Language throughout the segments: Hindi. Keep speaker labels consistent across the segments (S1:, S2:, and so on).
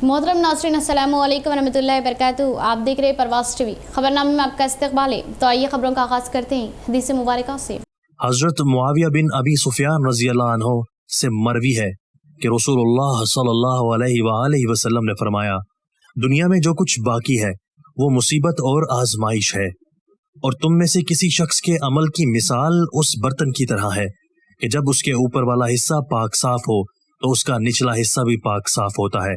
S1: मोहतरम नाज़रीन अस्सलामु अलैकुम वरहमतुल्लाहि वबरकातुहू। आप देख रहे हैं परवाज़ टीवी। खबरनामे में आपका इस्तकबाल है। तो आइए खबरों का आगाज़ करते हैं हदीस मुबारका से।
S2: हजरत मुआविया बिन अबी सुफियान रज़ियल्लाहु अन्हु से मरवी है कि रसूलुल्लाह सल्लल्लाहु अलैहि वसल्लम ने फरमाया, दुनिया में जो कुछ बाकी है वो मुसीबत और आजमाइश है, और तुम में से किसी शख्स के अमल की मिसाल उस बर्तन की तरह है कि जब उसके ऊपर वाला हिस्सा पाक साफ हो तो उसका निचला हिस्सा भी पाक साफ होता है,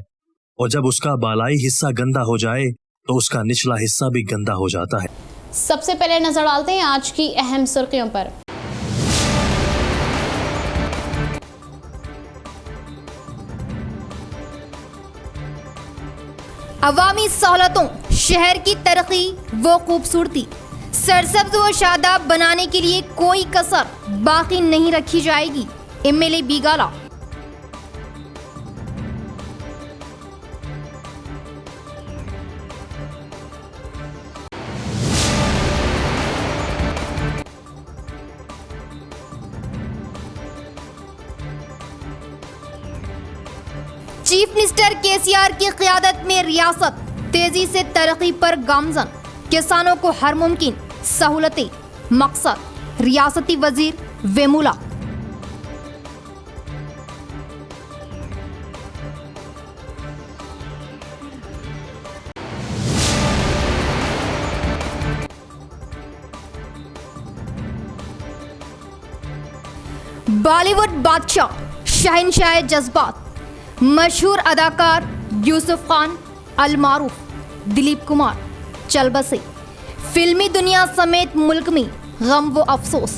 S2: और जब उसका बालाई हिस्सा गंदा हो जाए तो उसका निचला हिस्सा भी गंदा हो जाता है।
S1: सबसे पहले नजर डालते हैं आज की अहम सुर्खियों पर।
S3: अवामी सहूलतों, शहर की तरक्की व खूबसूरती सरसब्ज व शादाब बनाने के लिए कोई कसर बाकी नहीं रखी जाएगी। एमएलए बीगाला। चीफ मिनिस्टर केसीआर की क़यादत में रियासत तेजी से तरक्की पर गामजन। किसानों को हर मुमकिन सहूलतें, मकसद रियासती वजीर वेमुला। बॉलीवुड बादशाह, शहंशाह जज्बात, मशहूर अदाकार यूसुफ खान अल मारूफ, दिलीप कुमार चल बसे। फिल्मी दुनिया समेत मुल्क में गम व अफसोस।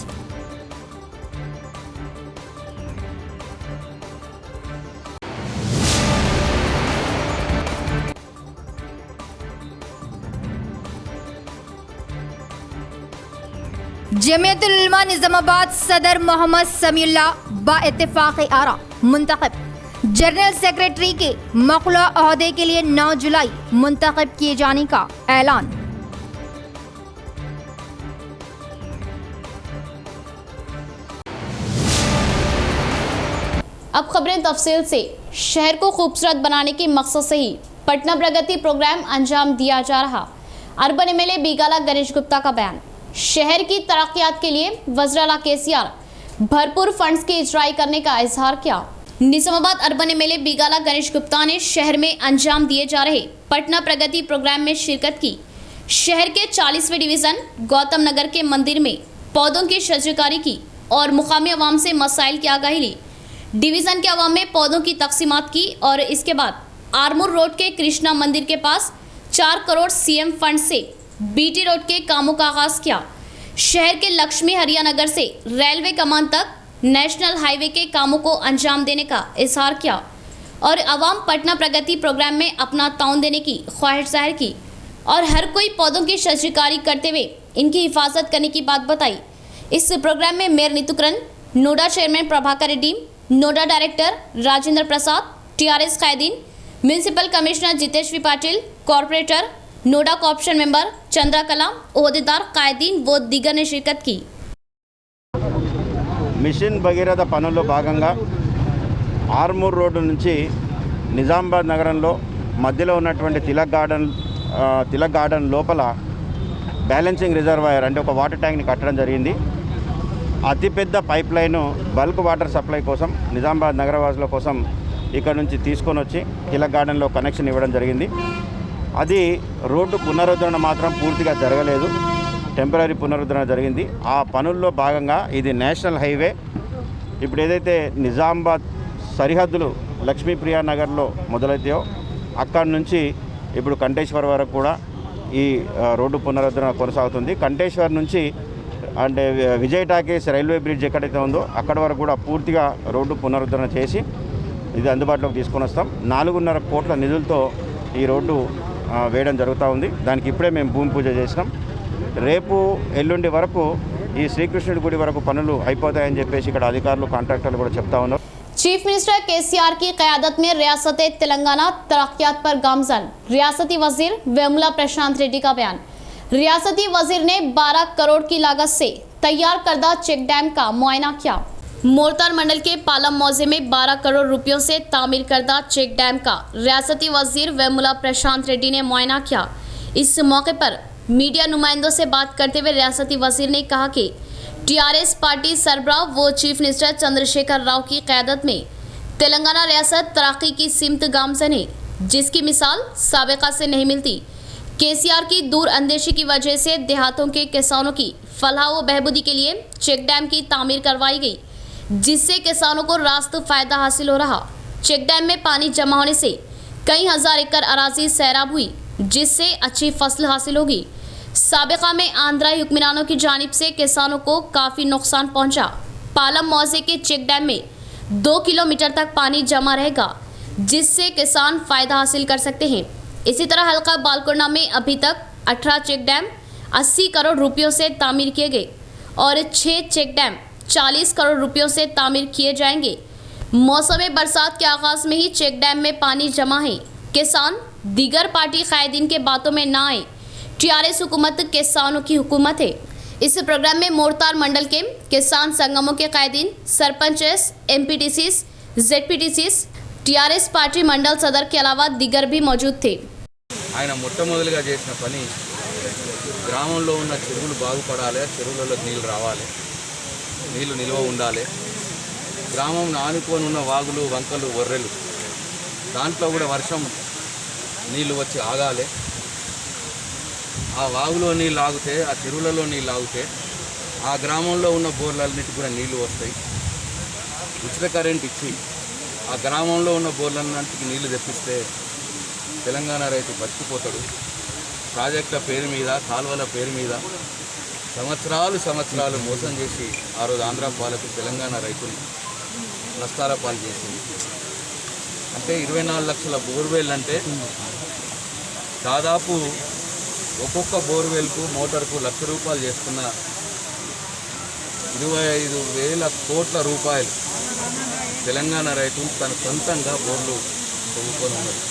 S3: जमीयतुल उलमा निजामाबाद सदर मोहम्मद समीउल्लाह बा-इत्तिफाक़ आरा मुंतखब। जनरल सेक्रेटरी के मखलूआ ओहदे के लिए 9 जुलाई मुंतखब किए जाने का ऐलान।
S1: अब खबरें तफसील से। शहर को खूबसूरत बनाने के मकसद से ही पटना प्रगति प्रोग्राम अंजाम दिया जा रहा। अर्बन एमएलए बीगाला गणेश गुप्ता का बयान। शहर की तरक्कियात के लिए वज़ीर-ए-आला केसीआर भरपूर फंड्स की इजराई करने का इजहार किया। निजामाबाद अर्बन एमएलए बीगाला गणेश गुप्ता ने शहर में अंजाम दिए जा रहे पटना प्रगति प्रोग्राम में शिरकत की। शहर के 40वें डिवीज़न गौतम नगर के मंदिर में पौधों की शजरकारी की और मुकामी अवाम से मसाइल की आगाही ली। डिवीज़न के अवाम में पौधों की तकसीमात की और इसके बाद आरमूर रोड के कृष्णा मंदिर के पास 4 करोड़ सीएम फंड से बीटी रोड के कामों का आगाज किया। शहर के लक्ष्मी हरिया नगर से रेलवे कमान तक नेशनल हाईवे के कामों को अंजाम देने का इजहार किया और अवाम पटना प्रगति प्रोग्राम में अपना ताउन देने की ख्वाहिश जाहिर की और हर कोई पौधों की शजरकारी करते हुए इनकी हिफाजत करने की बात बताई। इस प्रोग्राम में mayor Neetu Kiran, NUDA chairman Prabhakar Reddy, NUDA director Rajendra Prasad, TRS कायदीन, municipal commissioner Jiteshwari Patil, corporator, NUDA corporation member Chandra Kalam, ओहदेदार, कायदीन व दीगर ने शिरकत की।
S4: మిషన్ భగీరథ పనుల్లో భాగంగా ఆర్మూర్ రోడ్డు నుంచి నిజామాబాద్ నగరంలో మధ్యలో ఉన్నటువంటి తిలక్ గార్డెన్ లోపల బ్యాలెన్సింగ్ రిజర్వాయర్ అంటే ఒక వాటర్ ట్యాంక్ని కట్టడం జరిగింది. అతిపెద్ద pipe line bulk water supply కోసం నిజామాబాద్ నగరవాసుల కోసం ఇక్కడ నుంచి తీసుకొని వచ్చి తిలక్ గార్డెన్లో కనెక్షన్ ఇవ్వడం జరిగింది. అది రోడ్డు పునరుద్ధరణ మాత్రం పూర్తిగా జరగలేదు, టెంపరీ పునరుద్ధరణ జరిగింది. ఆ పనుల్లో భాగంగా ఇది నేషనల్ హైవే. ఇప్పుడు ఏదైతే నిజామాబాద్ సరిహద్దులు లక్ష్మీప్రియా నగర్లో మొదలైతాయో అక్కడి నుంచి ఇప్పుడు కంటేశ్వర్ వరకు కూడా ఈ రోడ్డు పునరుద్ధరణ కొనసాగుతుంది. కంటేశ్వర్ నుంచి అంటే విజయ్ టాకీస్ రైల్వే బ్రిడ్జ్ ఎక్కడైతే ఉందో అక్కడ వరకు కూడా పూర్తిగా రోడ్డు పునరుద్ధరణ చేసి ఇది అందుబాటులోకి తీసుకొని వస్తాం. 4.5 కోట్ల నిధులతో ఈ రోడ్డు వేయడం జరుగుతూ ఉంది. దానికి ఇప్పుడే మేము భూమి పూజ చేసినాం. రేపు ఎల్లుండి వరకు ఈ శ్రీకృష్ణుడి గుడి వరకు పనులు అయిపోతాయని చెప్పేసి ఇక్కడ అధికారులు కాంట్రాక్టర్లు కూడా చెప్తా ఉన్నారు.
S1: चीफ मिनिस्टर केसीआर की क़यादत में रियासत तेलंगाना तरक्कियात पर गामजन। रियासती वजीर वेमुला प्रशांत रेड्डी का बयान। रियासती वजीर ने 12 करोड़ की लागत से तैयार करदा चेक डैम का मुआयना किया। मोरतार मंडल के पालम मौजे में 12 करोड़ रुपयों से तामीर करदा चेक डैम का रियासती वजीर वेमुला प्रशांत रेड्डी ने मुआयना किया। इस मौके पर मीडिया नुमाइंदों से बात करते हुए रियासती वजीर ने कहा कि टीआरएस पार्टी सरबराह व चीफ मिनिस्टर चंद्रशेखर राव की क़यादत में तेलंगाना रियासत तरक्की की सिमत गामजन है, जिसकी मिसाल साबिका से नहीं मिलती। केसीआर की दूर अंदेशी की वजह से देहातों के किसानों की फलाह व बहबूदी के लिए चेक डैम की तामीर करवाई गई, जिससे किसानों को रास्त फायदा हासिल हो रहा। चेक डैम में पानी जमा होने से कई हजार एकड़ अराजी सैराब हुई, जिससे अच्छी फसल हासिल होगी। साबिका में आंध्राई हुक्मरानों की जानिब से किसानों को काफ़ी नुकसान पहुंचा। पालम मौजे के चेक डैम में 2 किलोमीटर तक पानी जमा रहेगा, जिससे किसान फ़ायदा हासिल कर सकते हैं। इसी तरह हल्का बालकोना में अभी तक 18 चेक डैम 80 करोड़ रुपयों से तामीर किए गए और 6 चेक डैम 40 करोड़ रुपयों से तामीर किए जाएंगे। मौसम बरसात के आगाज़ में ही चेक डैम में पानी जमा है। किसान दीगर पार्टी कायदीन के बातों में ना आए। टीआरएस हुकूमत किसानों की हुकूमत है। इस प्रोग्राम में मोरतार मंडल के किसान संगमों के कायदीन, सरपंचेस, एमपीटीसीस, जेडपीटीसीस, टीआरएस पार्टी मंडल सदर के अलावा दीगर भी मौजूद थे।
S5: ఆయన మొట్టమొదటిగా చేసిన పని గ్రామంలో ఉన్న చెరువులు బాగుపడాలి, చెరువులలో నీళ్ళు రావాలి, నీళ్ళు నిల్వ ఉండాలి. గ్రామం ఆనుకొని ఉన్న వాగులు, వంకలు, ఒర్రెలు దాంట్లో కూడా వర్షం నీళ్ళు వచ్చి ఆగాలి. ఆ వాగులో నీళ్ళు ఆగితే, ఆ చెరువులలో నీళ్ళు ఆగితే ఆ గ్రామంలో ఉన్న బోర్లన్నిటికి కూడా నీళ్లు వస్తాయి. ఉచిత కరెంట్ ఇచ్చి ఆ గ్రామంలో ఉన్న బోర్లన్నిటికి నీళ్లు తెప్పిస్తే తెలంగాణ రైతు బతికిపోతాడు. ప్రాజెక్టుల పేరు మీద, కాలువల పేరు మీద సంవత్సరాలు మోసం చేసి ఆ రోజు ఆంధ్ర పాలకు తెలంగాణ రైతులు నష్టాల పాలు చేసింది. అంటే 24 లక్షల బోర్వెల్ అంటే దాదాపు ఒక్కొక్క బోర్వెల్కు మోటార్కు ₹1,00,000 చేస్తున్న 25,000 కోట్ల రూపాయలు తెలంగాణ రైతులు తన సొంతంగా బోర్లు తవ్వుకొని ఉన్నారు.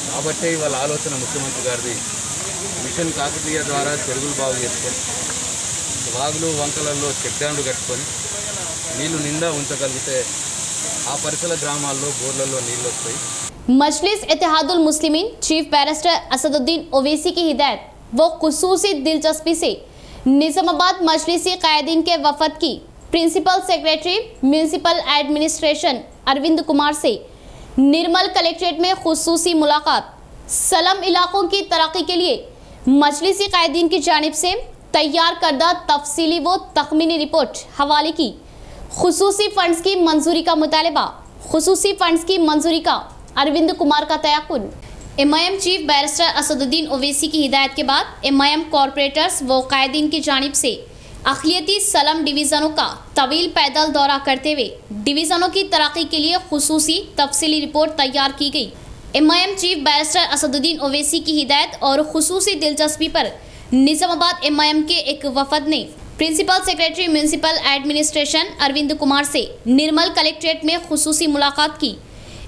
S5: కాబట్టి వాళ్ళ ఆలోచన ముఖ్యమంత్రి గారిది మిషన్ కాకతీయ ద్వారా చెరువులు బాగు చేసుకొని వాగులు వంకలలో చెక్ డ్యామ్లు కట్టుకొని నీళ్లు నిండా ఉంచగలిగితే ఆ పరిసర గ్రామాల్లో బోర్లలో నీళ్ళు వస్తాయి.
S1: मजलिस इत्तेहादुल मुस्लिमीन चीफ बैरिस्टर असदुद्दीन ओवैसी की हिदायत व खुसूसी दिलचस्पी से निजामाबाद मजलिसी कायदीन के वफद की principal secretary municipal administration Arvind Kumar से निर्मल कलेक्ट्रेट में खुसूसी मुलाकात। सलम इलाकों की तरक्की के लिए मजलिसी कायदीन की जानिब से तैयार करदा तफसीली व तखमीनी रिपोर्ट हवाले की। खुसूसी फंड्स की मंजूरी का मुतालबा। खुसूसी फंड्स की मंजूरी का अरविंद कुमार का तयक्कुन। MIM chief barrister Asaduddin Owaisi की हिदायत के बाद एमआईएम कॉरपोरेटर्स व कायदीन की जानिब से अखिलती सलम डिवीज़नों का तवील पैदल दौरा करते हुए डिवीज़नों की तरक्की के लिए खुसूसी तफसीली रिपोर्ट तैयार की गई। MIM chief barrister Asaduddin Owaisi की हिदायत और खुसूसी दिलचस्पी पर निजामाबाद एमआईएम के एक वफद ने principal secretary municipal administration Arvind Kumar से निर्मल कलेक्ट्रेट में खुसूसी मुलाकात की।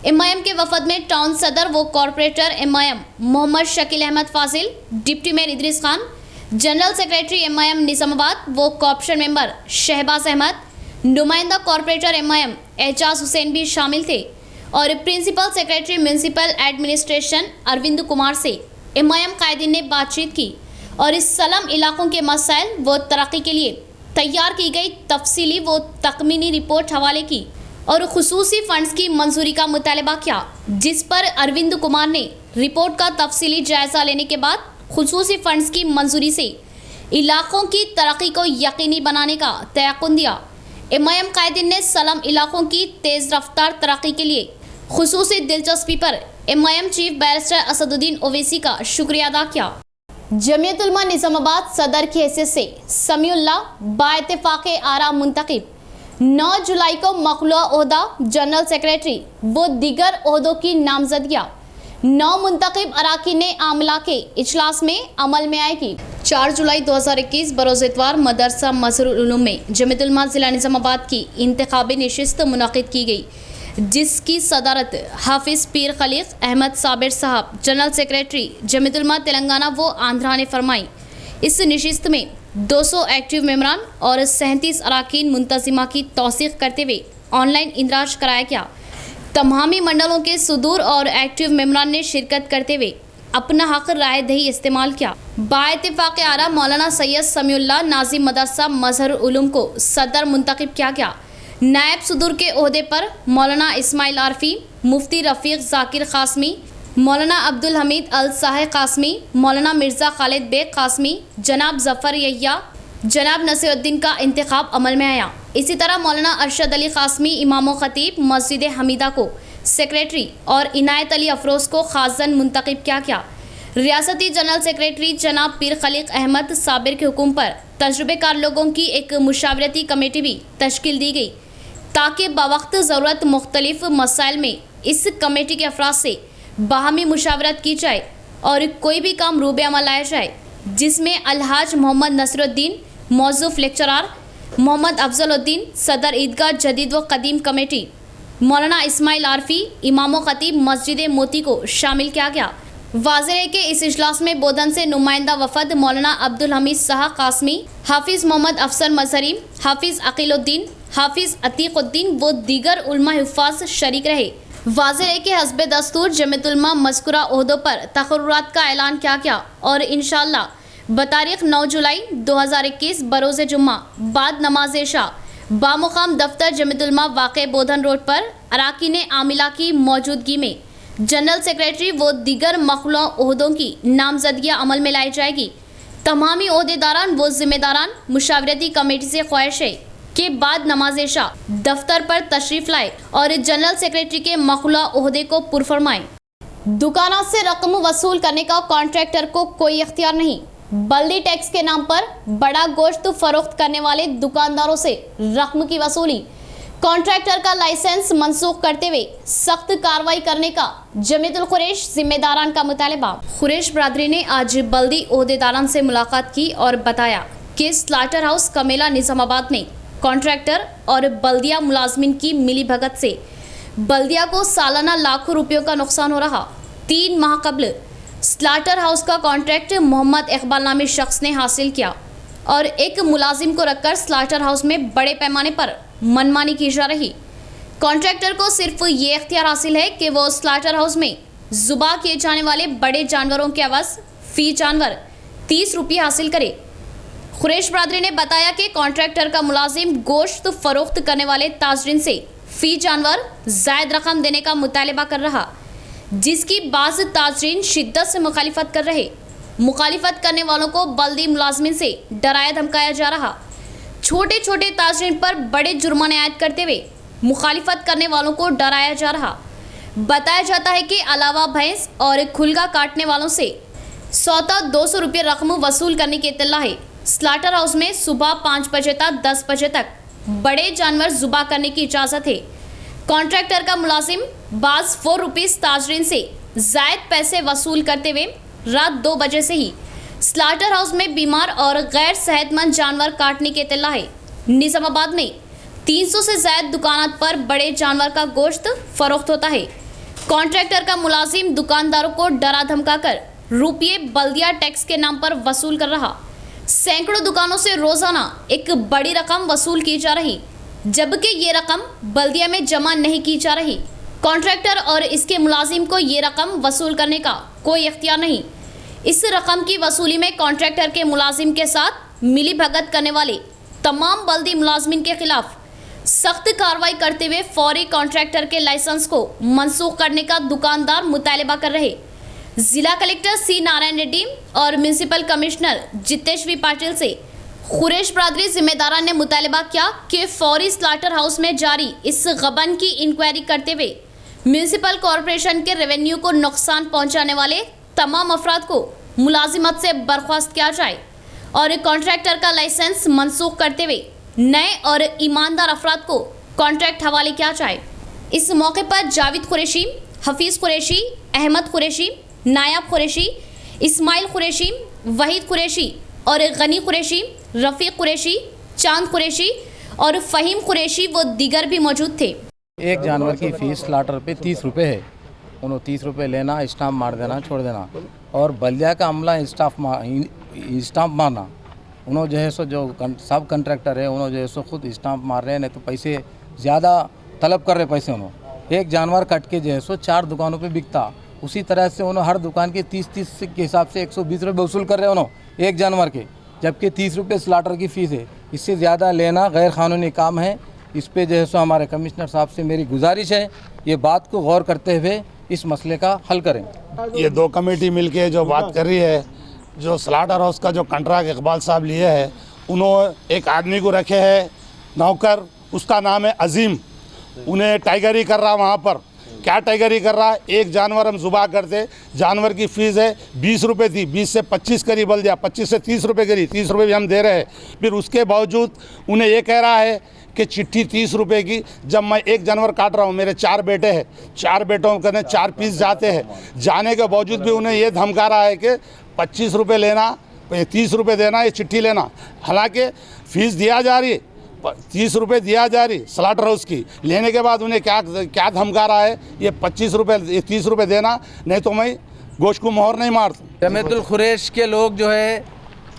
S1: एमआईएम के वफद में टाउन सदर व corporator MIM Mohammed Shakeel Ahmed Fazil, deputy mayor Idris Khan, general secretary MIM Nizamabad व कॉर्पोरेशन मेंबर शहबाज अहमद, नुमाइंदा कॉरपोरेटर एमआईएम एजाज हुसैन भी शामिल थे और principal secretary municipal administration Arvind Kumar से एमआईएम कायदीन ने बातचीत की और इस सलम इलाकों के मसाइल व तरक्की के लिए तैयार की गई तफसीली व तखमीनी रिपोर्ट हवाले की और खुसूसी फंड्स की मंजूरी का मुतालबा किया, जिस पर अरविंद कुमार ने रिपोर्ट का तफसीली जायज़ा लेने के बाद खुसूसी फंड्स की मंजूरी से इलाकों की तरक्की को यकीनी बनाने का तयक्कुन दिया। एमआईएम कायदीन ने सलम इलाकों की तेज़ रफ्तार तरक्की के लिए खुसूसी दिलचस्पी पर MIM chief barrister Asaduddin Owaisi का शुक्रिया अदा किया। जमीयत उलमा निजामाबाद सदर की हैसियत से समीउल्लाह बाइत्तेफाक आरा मुंतखब। 9 जुलाई को मखलूआ ओहदा जनरल सेक्रेटरी व दीगर ओहदों की नामजदगियाँ 9 मुंतखब अराकीन आमला के इजलास में अमल में आएगी। 4 जुलाई 2021 बरोज़ इतवार मदरसा मज़हरुल उलूम में जमीयत उलमा ज़िला निज़ामाबाद की इंतखाबी नशिस्त मुनक़िद की गई, जिसकी सदारत हाफिज़ पीर खलीक अहमद साबिर साहब जनरल सेक्रेटरी जमीयत उलमा तेलंगाना व आंध्रा ने फरमाई। इस नशिस्त में 200 एक्टिव मेम्बरान और 37 अराकीन मुंतजिमा की तौसीक करते हुए ऑनलाइन इंदराज कराया गया। तमामी मंडलों के सुदूर और एक्टिव मेम्बरान ने शिरकत करते हुए अपना हक राय दही इस्तेमाल किया। बाइत्तिफाक़ आरा मौलाना सैयद समीउल्लाह नाज़िम मदरसा मजहरुल उलूम को सदर मुंतखब किया गया। नायब सुदूर के ओहदे पर मौलाना इस्माइल आरफी, मुफ्ती रफ़ीक ज़ाकिर क़ासमी, मौलाना अब्दुल हमीद अल साहे क़ासमी, मौलाना मिर्ज़ा खालिद बेग क़ासमी, जनाब ज़फ़र यहिया, जनाब नसीरुद्दीन का इंतखाब अमल में आया। इसी तरह मौलाना अरशद अली क़ासमी इमाम व ख़तीब मस्जिद हमीदा को सेक्रेटरी और इनायत अली अफरोज़ को खाज़न मुंतखब किया गया। रियासती जनरल सेक्रेटरी जनाब पीर खलीक अहमद साबिर के हुक्म पर तजुर्बेकार लोगों की एक मुशावरती कमेटी भी तश्कील दी गई ताकि बवक्त ज़रूरत मुख्तलिफ मसाइल में इस कमेटी के अफराद से बाहमी मुशावरत की जाए और कोई भी काम रूबे अमल लाया जाए, जिसमें अलहाज मोहम्मद नसरुद्दीन मौजूफ लेक्चरार, मोहम्मद अफजलुद्दीन सदर ईदगाह जदीद व कदीम कमेटी, मौलाना इस्माइल आरफी इमाम व ख़तीब मस्जिद मोती को शामिल किया गया। वाज़ेह है कि इस इजलास में बोधन से नुमाइंदा वफद मौलाना अब्दुल हमीद साहा क़ासमी, हाफिज़ मोहम्मद अफसर मजहरी, हाफिज़ अकीलुद्दीन, हाफिज़ अतीक़ुद्दीन व दीगर उलमा हुफ़ाज़ शरीक रहे। वाज़ेह है कि हस्बे दस्तूर जमीयतुल उलमा मज़कूरा ओहदों पर तक़र्रुरात का ऐलान किया गया और इंशाअल्लाह बतारीख़ 9 जुलाई 2021 बरोज़ जुम्मा बाद नमाज इशा बामुकाम दफ्तर जमीयतुल उलमा वाक़े बोधन रोड पर अराकीन आमिला की मौजूदगी में जनरल सेक्रेटरी व दीगर मखलूँ ओहदों की नामजदगियाँ अमल में लाई जाएगी। तमामी ओहदेदारान व ज़िम्मेदारान मुशावरती कमेटी से ख्वाहिश है के बाद नमाज इशा दफ्तर पर तशरीफ लाए और जनरल सेक्रेटरी के मखलूँ ओहदे को पुरफरमाएं। दुकानात से रकम वसूल करने का कॉन्ट्रैक्टर को कोई इख्तियार नहीं। बल्दी टैक्स के नाम पर बड़ा गोश्त फरोख्त करने वाले दुकानदारों से रकम की वसूली, कॉन्ट्रैक्टर का लाइसेंस मनसूख करते हुए सख्त कार्रवाई करने का जमीयतुल कुरैश जिम्मेदारान का मुतालबा। कुरैश बरादरी ने आज बल्दी ओहदेदारान से मुलाकात की और बताया कि स्लाटर हाउस कमेला निज़ामाबाद में कॉन्ट्रैक्टर और बल्दिया मुलाजमिन की मिली भगत से बल्दिया को सालाना लाखों रुपयों का नुकसान हो रहा। 3 माह कबल स्लाटर हाउस का कॉन्ट्रैक्ट मोहम्मद इकबाल नामी शख्स ने हासिल किया और एक मुलाजिम को रखकर स्लाटर हाउस में बड़े पैमाने पर मनमानी की जा रही। कॉन्ट्रैक्टर को सिर्फ ये इख्तियार हासिल है कि वो स्लाटर हाउस में ज़ुबा किए जाने वाले बड़े जानवरों के अवज़ फ़ी जानवर 30 रुपये हासिल करे। कुरैश बरादरी ने बताया कि कॉन्ट्रैक्टर का मुलाजिम गोश्त फरोख्त करने वाले ताजरीन से फ़ी जानवर ज़ायद रकम देने का मुतालबा कर रहा, जिसकी बाज़ ताजरीन शिद्दत से मुखालिफत कर रहे। मुखालिफत करने वालों को बल्दी मुलाजमिन से डराया धमकाया जा रहा। छोटे छोटे ताजरीन पर बड़े जुर्माने आयद करते हुए मुखालिफत करने वालों को डराया जा रहा। बताया जाता है कि अलावा भैंस और खुलगा काटने वालों से सौता 200 रुपये रकम वसूल करने की इत्तला है। स्लाटर हाउस में सुबह 5 बजे तक 10 बजे तक बड़े जानवर ज़ुबा करने की इजाज़त है। कॉन्ट्रैक्टर का मुलाजिम बाज़ 4 रुपीज़ ताजरीन से ज़ायद पैसे वसूल करते हुए रात 2 बजे से ही स्लाटर हाउस में बीमार और गैर सेहतमंद जानवर काटने की इत्तला है। निज़ामाबाद में 300 से ज़ायद दुकानात पर बड़े जानवर का गोश्त फरोख्त होता है। कॉन्ट्रैक्टर का मुलाजिम दुकानदारों को डरा धमका कर रुपये बल्दिया टैक्स के नाम पर वसूल कर रहा। सैकड़ों दुकानों से रोज़ाना एक बड़ी रकम वसूल की जा रही, जबकि ये रकम बल्दिया में जमा नहीं की जा रही। कॉन्ट्रैक्टर और इसके मुलाजिम को ये रकम वसूल करने का कोई इख्तियार नहीं। इस रकम की वसूली में कॉन्ट्रैक्टर के मुलाजिम के साथ मिली भगत करने वाले तमाम बल्दी मुलाजमिन के खिलाफ सख्त कार्रवाई करते हुए फौरी कॉन्ट्रैक्टर के लाइसेंस को मनसूख करने का दुकानदार मुतालबा कर रहे। जिला कलेक्टर सी नारायण रेड्डी और म्यूनसिपल कमिश्नर जितेश्वरी पाटिल से कुरैश बरादरी जिम्मेदारान ने मुतालबा किया कि फौरी स्लाटर हाउस में जारी इस गबन की इंक्वायरी करते हुए म्यूनसिपल कॉरपोरेशन के रेवेन्यू को नुकसान पहुंचाने वाले तमाम अफराद को मुलाजिमत से बर्खास्त किया जाए और कॉन्ट्रैक्टर का लाइसेंस मनसूख करते हुए नए और ईमानदार अफराद को कॉन्ट्रैक्ट हवाले किया जाए। इस मौके पर जावेद कुरैशी, हफीज़ कुरैशी, अहमद कुरैशी, नायाब कुरैशी, इस्माइल कुरैशी, वहीद कुरैशी और गनी कुरैशी, रफ़ीक कुरैशी, चांद कुरैशी और फ़हीम कुरैशी व दीगर भी मौजूद थे।
S6: एक जानवर की फ़ीस स्लाटर पे 30 रुपये है। उन्होंने 30 रुपये लेना, स्टाम्प मार देना, छोड़ देना। और बल्दिया का अमला स्टाम्प मारना उन्होंने जो है सो जो सब कंट्रैक्टर है उन्होंने जो है सो खुद स्टाम्प मार रहे हैं, नहीं तो पैसे ज़्यादा तलब कर रहे पैसे। उन्होंने एक जानवर कट के जो है सो 4 दुकानों पे बिकता, उसी तरह से उन्होंने हर दुकान के 30 के हिसाब से 120 रुपये वसूल कर रहे हैं उन्होंने एक जानवर के, जबकि 30 रुपये स्लाटर की फ़ीस है। इससे ज़्यादा लेना गैर कानूनी काम है। इस पे जो है सो हमारे कमिश्नर साहब से मेरी गुजारिश है, ये बात को गौर करते हुए इस मसले का हल करें।
S7: ये 2 कमेटी मिलके जो बात कर रही है, जो स्लाटर हाउस का जो कॉन्ट्रैक्ट इकबाल साहब लिए है, उन्होंने एक आदमी को रखे है नौकर, उसका नाम है अजीम। उन्हें टाइगरी कर रहा वहाँ पर। क्या टाइगरी कर रहा है? एक जानवर हम सुबह करते, जानवर की फ़ीस है 20 रुपये थी, 20 से 25 करी बोल दिया, 25 से 30 रुपये करी, 30 रुपये भी हम दे रहे हैं। फिर उसके बावजूद उन्हें ये कह रहा है कि चिट्ठी 30 रुपये की। जब मैं एक जानवर काट रहा हूँ, मेरे 4 बेटे हैं, 4 बेटों के 4 पीस जाते हैं, जाने के बावजूद भी उन्हें ये धमका रहा है कि 25 रुपये लेना, 30 रुपये देना, ये चिट्ठी लेना। हालांकि फ़ीस दिया जा रही है, 30 रुपये दिया जा रही स्लाटर हाउस की, लेने के बाद उन्हें क्या धमका रहा है, ये 25 रुपये, ये 30 रुपये देना, नहीं तो मैं गोश्त को मोहर नहीं मारता।
S6: जमीयतुल खुरैश के लोग जो है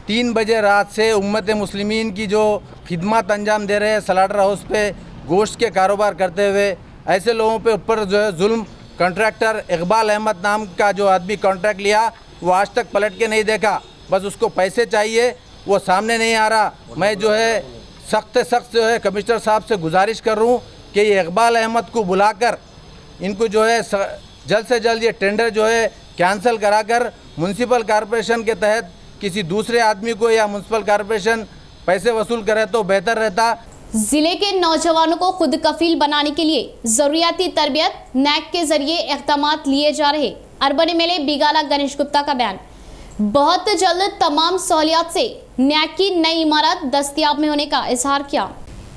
S6: 3 बजे रात से उम्मत मुस्लिमीन की जो खिदमत अंजाम दे रहे हैं स्लाटर हाउस पे गोश्त के कारोबार करते हुए, ऐसे लोगों पे ऊपर जो है जुल्म। कॉन्ट्रैक्टर इकबाल अहमद नाम का जो आदमी कॉन्ट्रैक्ट लिया, वो आज तक पलट के नहीं देखा, बस उसको पैसे चाहिए, वो सामने नहीं आ रहा। मैं जो है सख्त जो है कमिश्नर साहब से गुजारिश कर रहा हूँ कि ये इकबाल अहमद को बुलाकर इनको जो है जल्द से जल्द ये टेंडर जो है कैंसिल कराकर म्यूनसिपल कॉरपोरेशन के तहत किसी दूसरे आदमी को या म्यूनसिपल कॉरपोरेशन पैसे वसूल करे तो बेहतर रहता।
S1: जिले के नौजवानों को खुद कफील बनाने के लिए जरूरियाती तरबियत नैक के जरिए इक़दामात लिए जा रहे। अर्बन एमएलए बिगाला गणेश गुप्ता का बयान। बहुत जल्द तमाम सहूलियात से नैक की नई इमारत दस्तयाब में होने का इजहार किया।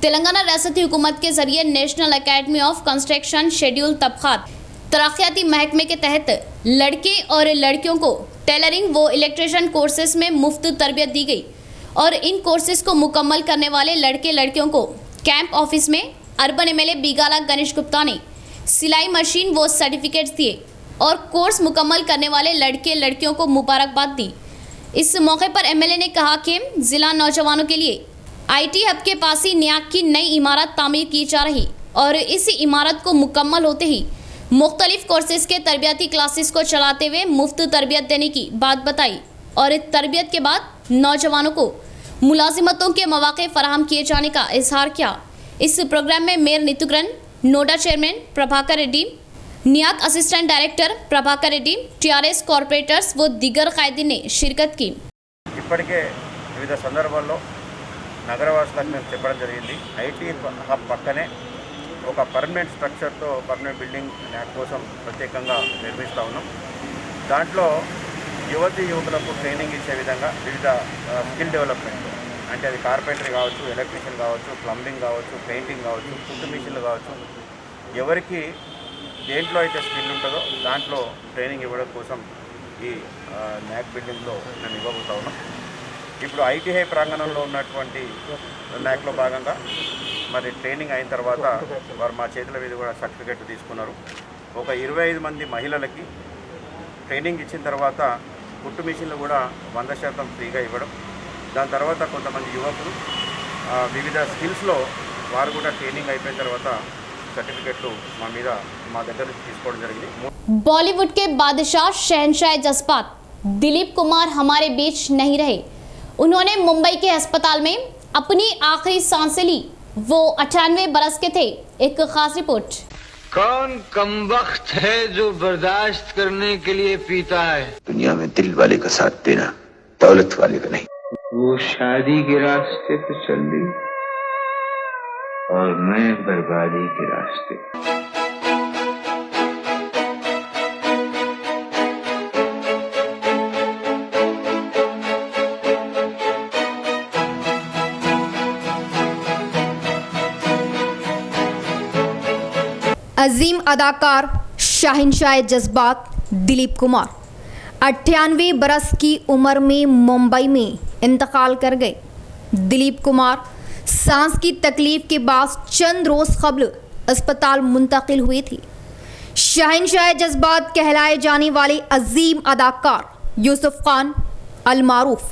S1: तेलंगाना रियासती हुकूमत के जरिए National Academy of Construction schedule तबकात तरक्याती महकमे के तहत लड़के और लड़कियों को टेलरिंग व इलेक्ट्रिशियन कोर्सेज में मुफ्त तरबियत दी गई और इन कोर्सेज को मुकम्मल करने वाले लड़के लड़कियों को कैंप ऑफिस में अर्बन एमएलए बिगाला गणेश गुप्ता ने सिलाई मशीन व सर्टिफिकेट्स दिए और कोर्स मुकम्मल करने वाले लड़के लड़कियों को मुबारकबाद दी। इस मौके पर एमएलए ने कहा कि जिला नौजवानों के लिए आईटी हब के पास ही न्याक की नई इमारत तामीर की जा रही और इस इमारत को मुकम्मल होते ही मुख्तलिफ कोर्सेज के तरबियती क्लासेस को चलाते हुए मुफ्त तरबियत देने की बात बताई और तरबियत के बाद नौजवानों को मुलाजिमतों के मौके फराहम किए जाने का इजहार किया। इस प्रोग्राम में mayor Neetu Kiran, NUDA chairman Prabhakar Reddy, नियाक assistant director Prabhakar Reddy, TRS corporators व दिगर ఖైదీన్ ने शिरकत की।
S4: ఇప్పటికే వివిధ సందర్భాల్లో నగరవాసులకు మేము చెప్పడం జరిగింది, ఐటీ హబ్ పక్కనే ఒక పర్మనెంట్ స్ట్రక్చర్తో పర్మనెంట్ బిల్డింగ్ ల్యాబ్ కోసం ప్రత్యేకంగా నిర్మిస్తూ ఉన్నాం. దాంట్లో యువతి యువకులకు ట్రైనింగ్ ఇచ్చే విధంగా వివిధ స్కిల్ డెవలప్మెంట్, అంటే అది కార్పెంటరీ కావచ్చు, ఎలక్ట్రీషియన్ కావచ్చు, ప్లంబింగ్ కావచ్చు, పెయింటింగ్ కావచ్చు, ఫుడ్ మిషన్లు కావచ్చు, ఎవరికి దేంట్లో అయితే స్కిల్ ఉంటుందో దాంట్లో ట్రైనింగ్ ఇవ్వడం కోసం ఈ న్యాక్ బిల్డింగ్లో మేము ఇవ్వబోతా ఉన్నాం. ఇప్పుడు ఐటీఐ ప్రాంగణంలో ఉన్నటువంటి న్యాక్లో భాగంగా మరి ట్రైనింగ్ అయిన తర్వాత వారు మా చేతుల మీద కూడా సర్టిఫికెట్ తీసుకున్నారు. ఒక 25 మంది మహిళలకి ట్రైనింగ్ ఇచ్చిన తర్వాత కుట్టు మిషన్లు కూడా 100% ఫ్రీగా ఇవ్వడం. దాని తర్వాత కొంతమంది యువకులు వివిధ స్కిల్స్లో వారు కూడా ట్రైనింగ్ అయిపోయిన తర్వాత సర్టిఫికెట్లు మా దగ్గర నుంచి తీసుకోవడం జరిగింది.
S1: बॉलीवुड के बादशाह शहंशाह जज्बात दिलीप कुमार हमारे बीच नहीं रहे। उन्होंने मुंबई के अस्पताल में अपनी आखिरी सांसें ली। वो 98 बरस के थे। एक खास रिपोर्ट।
S8: कौन कमबख्त है जो बर्दाश्त करने के लिए पीता है?
S9: दुनिया में दिल वाले का साथ देना, दौलत वाले का नहीं।
S8: वो शादी के रास्ते पे चल दी और मैं बर्बादी के रास्ते।
S3: अजीम अदाकार शहंशाह जज्बात दिलीप कुमार 98 बरस की उम्र में मुंबई में इंतकाल कर गए। दिलीप कुमार सांस की तकलीफ के बाद चंद रोज़ कबल अस्पताल मुंतकिल हुए थे। शहंशाह जज्बात कहलाए जाने वाले अजीम अदाकार यूसुफ खान अलमारूफ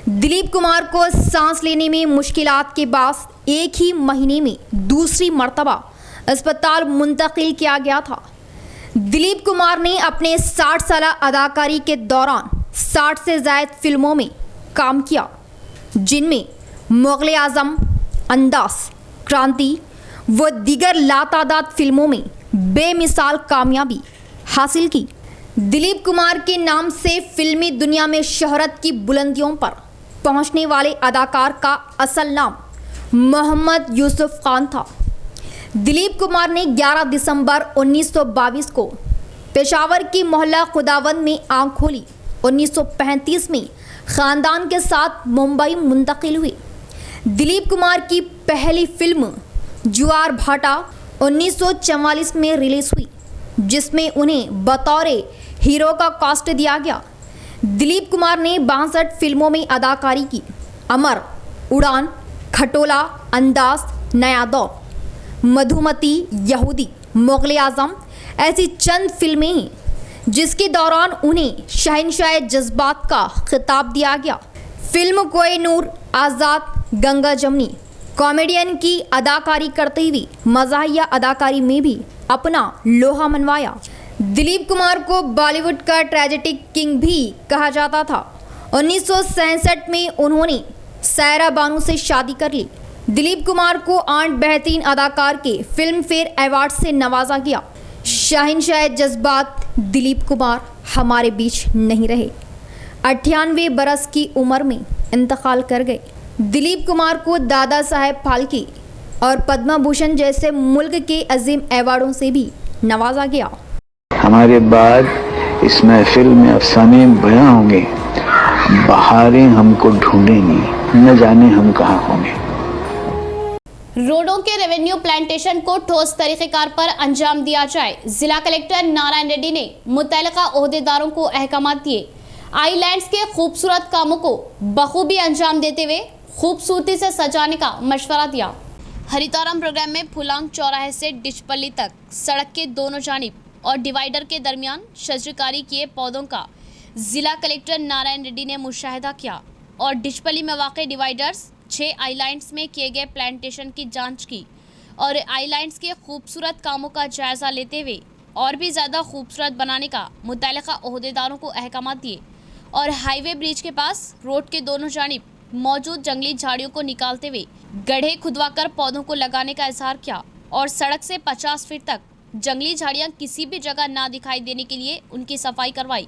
S3: दिलीप कुमार को सांस लेने में मुश्किलात के बाद एक ही महीने में दूसरी मर्तबा अस्पताल मुंतकिल किया गया था। दिलीप कुमार ने अपने 60 साल अदाकारी के दौरान 60 से ज़ायद फिल्मों में काम किया, जिनमें मुग़ल आज़म, अंदाज़, क्रांति व दीगर लातादाद फिल्मों में बेमिसाल कामयाबी हासिल की। दिलीप कुमार के नाम से फिल्मी दुनिया में शोहरत की बुलंदियों पर पहुंचने वाले अदाकार का असल नाम मोहम्मद यूसुफ खान था। दिलीप कुमार ने 11 दिसंबर 1922 को पेशावर की मोहल्ला खुदावंद में आंख खोली। 1935 में ख़ानदान के साथ मुंबई मुंतकिल हुए। दिलीप कुमार की पहली फिल्म जुआर भाटा 1944 में रिलीज हुई, जिसमें उन्हें बतौर हीरो का कास्ट दिया गया। दिलीप कुमार ने 62 फिल्मों में अदाकारी की। अमर, उड़ान, खटोला, अंदाज, नया दौर, मधुमती, यहूदी, मुग़ल आज़म ऐसी चंद फिल्में हैं जिसके दौरान उन्हें शहंशाह जज्बात का खिताब दिया गया। फिल्म कोई नूर, आज़ाद, गंगा जमनी कॉमेडियन की अदाकारी करते हुए मज़ाहिया अदाकारी में भी अपना लोहा मनवाया। दिलीप कुमार को बॉलीवुड का ट्रेजेडिक किंग भी कहा जाता था। 1967 में उन्होंने सायरा बानू से शादी कर ली। दिलीप कुमार को 8 बेहतरीन अदाकार के फिल्म फेयर अवार्ड से नवाजा गया। शहंशाह जज्बात दिलीप कुमार हमारे बीच नहीं रहे, 98 बरस की उम्र में इंतकाल कर गए। दिलीप कुमार को दादा साहेब फाल्के और पद्म भूषण जैसे मुल्क के अजीम अवार्डों से भी नवाजा गया।
S8: हमारे बाद इस महफिल में अफसाने बयां होंगे, बहारें हमको ढूंढेंगी, न जाने हम कहाँ होंगे।
S1: रोडों के रेवेन्यू प्लांटेशन को ठोस तरीक़ेकार पर अंजाम दिया जाए। जिला कलेक्टर नारायण रेड्डी ने मुतल्लिका ओहदेदारों को अहकामात दिए। आइलैंड्स के खूबसूरत कामों को बखूबी अंजाम देते हुए खूबसूरती से सजाने का मशवरा दिया। हरितारम प्रोग्राम में फुलांग चौराहे से डिचपल्ली तक सड़क के दोनों जानिब और डिवाइडर के दरमियान शजरकारी किए पौधों का जिला कलेक्टर नारायण रेड्डी ने मुशाहिदा किया और डिचपल्ली में वाक़ डिवाइडर्स 6 आइलैंड्स में किए गए प्लांटेशन की जांच की और आइलैंड्स के खूबसूरत कामों का जायज़ा लेते हुए और भी ज़्यादा खूबसूरत बनाने का मुतल्लिका ओहदेदारों को अहकामात दिए और हाईवे ब्रिज के पास रोड के दोनों जानिब मौजूद जंगली झाड़ियों को निकालते हुए गड्ढे खुदवाकर पौधों को लगाने का इजहार किया और सड़क से 50 फीट तक जंगली झाड़ियाँ किसी भी जगह ना दिखाई देने के लिए उनकी सफाई करवाई।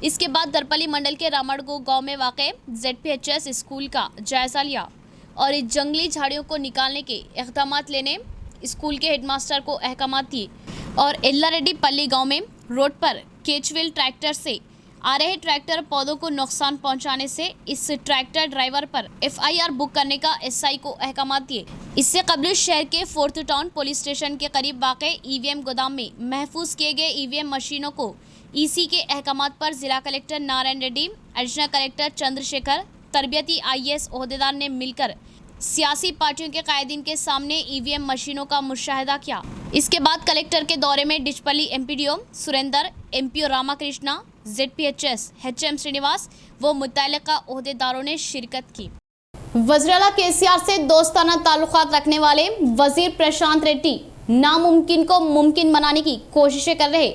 S1: इसके बाद दरपल्ली मंडल के रामड़गो गांव में वाक़े ZPHS स्कूल का जायज़ा लिया और इस जंगली झाड़ियों को निकालने के इक़दामात लेने स्कूल के हेडमास्टर को अहकामात दिए और एल्लारेड्डी पल्ली गांव में रोड पर केचविल ट्रैक्टर से आ रहे ट्रैक्टर पौधों को नुकसान पहुंचाने से इस ट्रैक्टर ड्राइवर पर FIR बुक करने का SI को अहकामात दिए। इससे कबल शहर के 4th टाउन पुलिस स्टेशन के करीब वाक़े EVM गोदाम में महफूज किए गए EVM मशीनों को EC के अहकामात पर जिला collector Narayan Reddy, additional collector Chandrashekar, तरबियती IAS ओहदेदार ने मिलकर सियासी पार्टियों के कायदीन के सामने EVM मशीनों का मुशाहिदा किया। इसके बाद कलेक्टर के दौरे में Dichpally MPDO Surender, MPO Ramakrishna, ZPHS HM Srinivas व मुतल्लिका ओहदेदारों ने शिरकत की। वज़ीर-ए-आला KCR से दोस्ताना ताल्लुकात रखने वाले वजीर प्रशांत रेड्डी नामुमकिन को मुमकिन बनाने की कोशिशें कर रहे।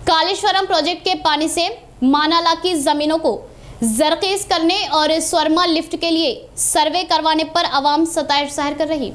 S1: कालेश्वरम प्रोजेक्ट के पानी से मानाला की जमीनों को जरखेज करने और स्वर्मा लिफ्ट के लिए सर्वे करवाने पर आवाम सताइश जाहिर कर रही।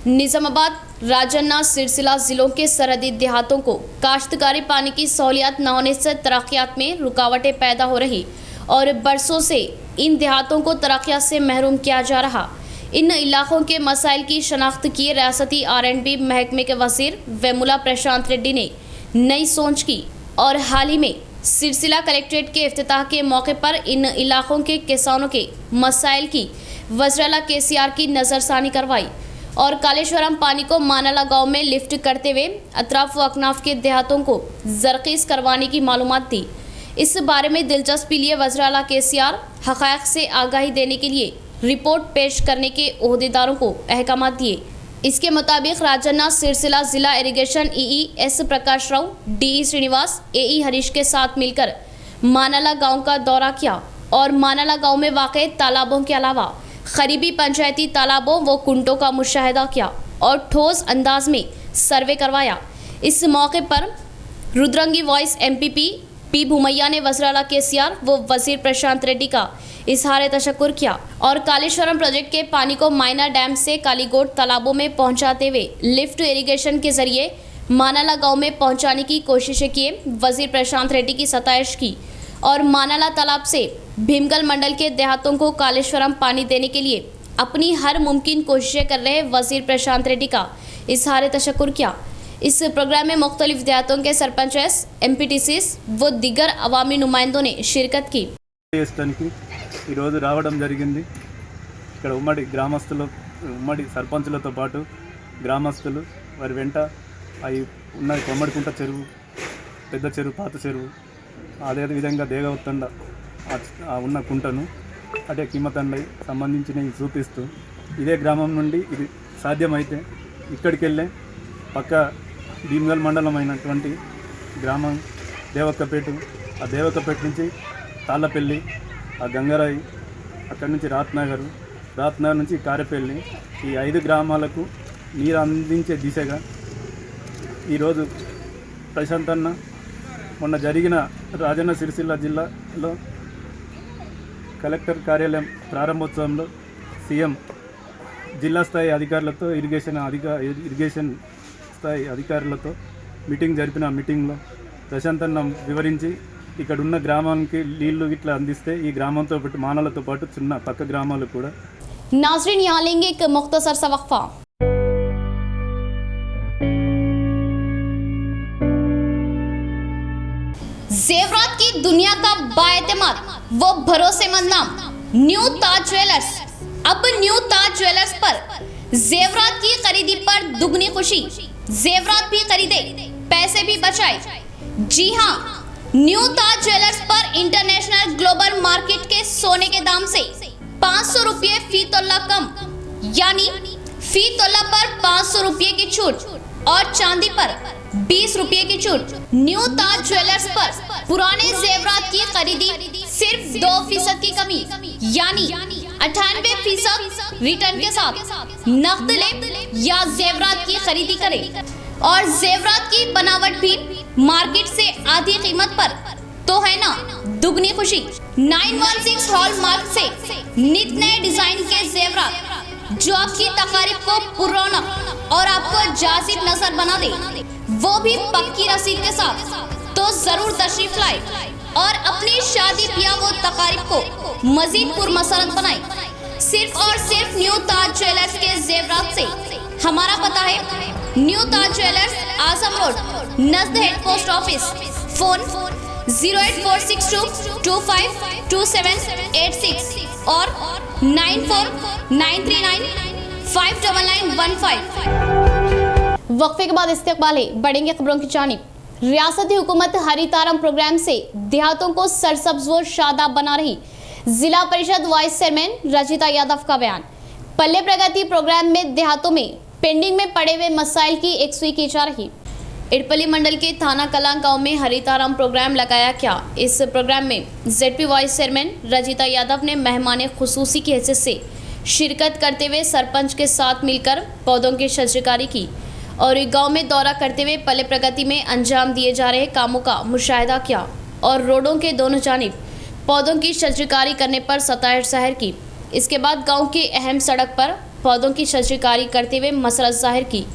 S1: निजामाबाद, राजन्ना, सिरसिला जिलों के सरहदी देहातों को काश्तकारी पानी की सहूलियत न होने से तरक्यात में रुकावटें पैदा हो रही और बरसों से इन देहातों को तरक्यात से महरूम किया जा रहा। इन इलाकों के मसाइल की शनाख्त किए रियासती R&B महकमे के वजीर वेमुला प्रशांत रेड्डी ने नई सोच की और हाल ही में सिरसिला कलेक्ट्रेट के इफ्तिताह के मौके पर इन इलाकों के किसानों के मसाइल की वज़ीर-ए-आला KCR की नज़रसानी करवाई और कालेश्वरम पानी को मानाला गांव में लिफ्ट करते हुए अतराफ व अकनाफ के देहातों को जरखेज करवाने की मालूमात दी। इस बारे में दिलचस्पी लिए वज़ीर-ए-आला KCR हक़ाइक़ से आगाही देने के लिए रिपोर्ट पेश करने के ओहदेदारों को अहकामात दिए। इसके मुताबिक राजन्ना सिरसिला जिला irrigation EE S Prakash Rao, DE Srinivas, AE Harish के साथ मिलकर मानाला गांव का दौरा किया और मानाला गांव में वाक़ तालाबों के अलावा करीबी पंचायती तालाबों व कुंटों का मुशाहिदा किया और ठोस अंदाज में सर्वे करवाया। इस मौके पर रुद्रंगी वॉइस एमपीपी पी भूमैया ने वज़ीर केसीआर व वजीर प्रशांत रेड्डी का इजहार तशक्कुर किया और कालेश्वरम प्रोजेक्ट के पानी को मायना डैम से कालीगोट तालाबों में पहुंचाते हुए लिफ्ट इरिगेशन के जरिए मानाला गांव में पहुंचाने की कोशिशें किए। वजीर प्रशांत रेड्डी की सताइश की और मानाला तालाब से भीमगल मंडल के देहातों को कालेश्वरम पानी देने के लिए अपनी हर मुमकिन कोशिशें कर रहे वजीर प्रशांत रेड्डी का इजहार तशक्कुर किया। इस प्रोग्राम में मुख्तलिफ देहातों के सरपंचेस, एमपीटीसीस व दीगर अवामी नुमाइंदों ने शिरकत की।
S10: ఈరోజు రావడం జరిగింది। ఇక్కడ ఉమ్మడి గ్రామస్తులు, ఉమ్మడి సర్పంచులతో పాటు గ్రామస్తులు వారి వెంట అవి ఉన్న కొమ్మడికుంట చెరువు, పెద్ద చెరువు, పాత చెరువు, అదేవిధంగా దేగవత్తండ ఉన్న కుంటను అటే కిమ్మతండై సంబంధించినవి చూపిస్తూ ఇదే గ్రామం నుండి ఇది సాధ్యమైతే ఇక్కడికి వెళ్ళే పక్క భీమగల్ మండలం అయినటువంటి గ్రామం దేవక్కపేట, ఆ దేవక్కపేట నుంచి తాళ్ళపల్లి, ఆ గంగరాయి, అక్కడి నుంచి రాత్నగర్ నుంచి కారెపల్లి, ఈ 5 గ్రామాలకు నీరు అందించే దిశగా ఈరోజు ప్రశాంత్ అన్న మొన్న జరిగిన రాజన్న సిరిసిల్ల జిల్లాలో కలెక్టర్ కార్యాలయం ప్రారంభోత్సవంలో సీఎం జిల్లా స్థాయి అధికారులతో ఇరిగేషన్ స్థాయి అధికారులతో మీటింగ్ జరిపిన మీటింగ్లో ప్రశాంత్ అన్న వివరించి ఇక్కడ ఉన్న గ్రామానికి నీళ్లు ఇట్లా అందిస్తే ఈ గ్రామంతో పాటు మానలతో పాటు చిన్న పక్క గ్రామాలు కూడా।
S1: नाज़रीन, यहाँ लेंगे एक मुख्तसर सा वक्फा। जेवरात की दुनिया का बाएतमाद वो भरोसेमंद नाम न्यू ताज ज्वेलर्स। अब न्यू ताज ज्वेलर्स पर जेवरात की खरीदी पर दुगनी खुशी। जेवरात भी खरीदे, पैसे भी बचाए। जी हाँ, न्यू ताज ज्वेलर्स पर इंटरनेशनल ग्लोबल मार्केट के सोने के दाम से 500 रुपये फी तोला कम, यानी फी तोला पर 500 रुपये की छूट और चांदी पर 20 रुपये की छूट। न्यू ताज ज्वेलर्स पर पुराने जेवरात की खरीदी सिर्फ 2% की कमी, यानी 98% रिटर्न के साथ नकद ले या जेवरात की खरीदी करें और जेवरात की बनावट भी मार्केट से आधी कीमत पर, तो है ना दुगनी खुशी। 916 हॉलमार्क से नित नए डिजाइन के जेवरात जो आपकी तकारीब को पुरौनक और आपको जाजिब नजर बना दे, वो भी पक्की रसीद के साथ, तो जरूर तशरीफ लाए और अपनी शादी ब्याह व तकारीब को मजीद पुरमसरत बनाए सिर्फ और सिर्फ न्यू ताज ज्वेलर्स के जेवरात से। हमारा पता है new Taj jewellers, Azam road, नज़द हेड पोस्ट ऑफिस। फोन 08462252786 और 9493959915। वक्फे के बाद इस्तेकबाल है, बढ़ेंगे खबरों की जानिब। रियासती हुकूमत हरितारम प्रोग्राम से देहातों को सरसब्ज व शादाब बना रही। जिला परिषद वाइस चेयरमैन रजिता यादव का बयान। पल्ले प्रगति प्रोग्राम में देहातों में पेंडिंग में पड़े हुए मसाइल की एकसुई की जा रही। इडपली मंडल के थाना कलां गांव में हरितारम प्रोग्राम लगाया गया। इस प्रोग्राम में ZP vice chairman Rajitha Yadav ने मेहमान खुसूसी की हैसियत से शिरकत करते हुए सरपंच के साथ मिलकर पौधों की शजरकारी की और एक गांव में दौरा करते हुए पल्ले प्रगति में अंजाम दिए जा रहे कामों का मुशाहिदा किया और रोडों के दोनों जानिब पौधों की शजरकारी करने पर सताइश जाहिर की। इसके बाद गांव की अहम सड़क पर पौधों की शजरकारी करते हुए मसरत जाहिर की।